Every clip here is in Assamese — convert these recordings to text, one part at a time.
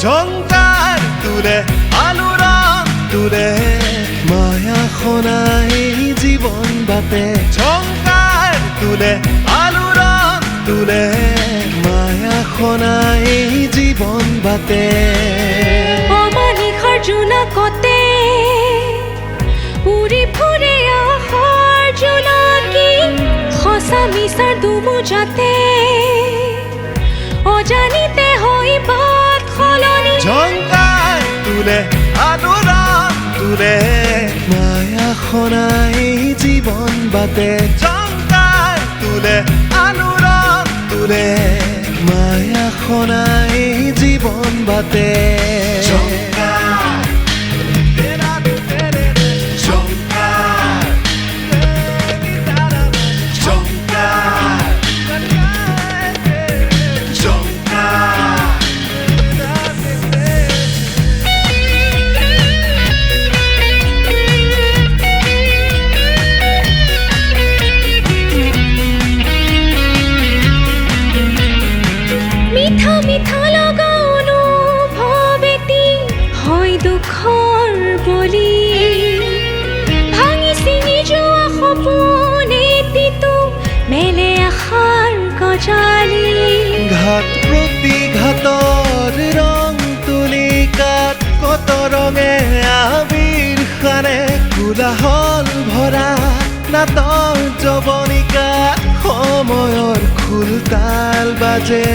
ঝংকাৰ তুলে আলোড়ন তুলে মায়া খনাই জীবন বাটে ঝংকাৰ তুলে আলোড়ন তুলে মায়া খনাই জীবন বাটে অমানিশাৰ জোনাকতে উৰি ফুৰে আশাৰ জোনাকী সঁচা মিছাৰ দুমোজাতে অজানিতে হৈ বাট সলনি ঝংকার তুলে আলোড়ন তুলে মায়া খনাই জীবন বাটে ঝংকার তুলে আলোড়ন তুলে মায়া খনাই জীবন বাটে মিঠা মিঠা লগা অনুভৱ এটি হয় দুখৰ বলি ভাঙি ছিঙি যোৱা সপোন এটিতো মেলে আশাৰ গজালি ঘাট প্ৰতিঘাতৰ ৰং তুলিকাত কত ৰঙে আবিৰ খানে কোলাহল ভৰা নাটৰ যৱনিকাত সময়ৰ খোলতাল বাজে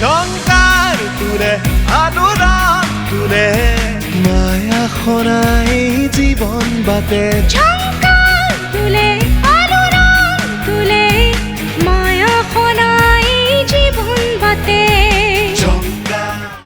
ঝংকাৰ তুলে আলোড়ন তুলে মায়া খনাই জীবন বাটে ঝংকাৰ তুলে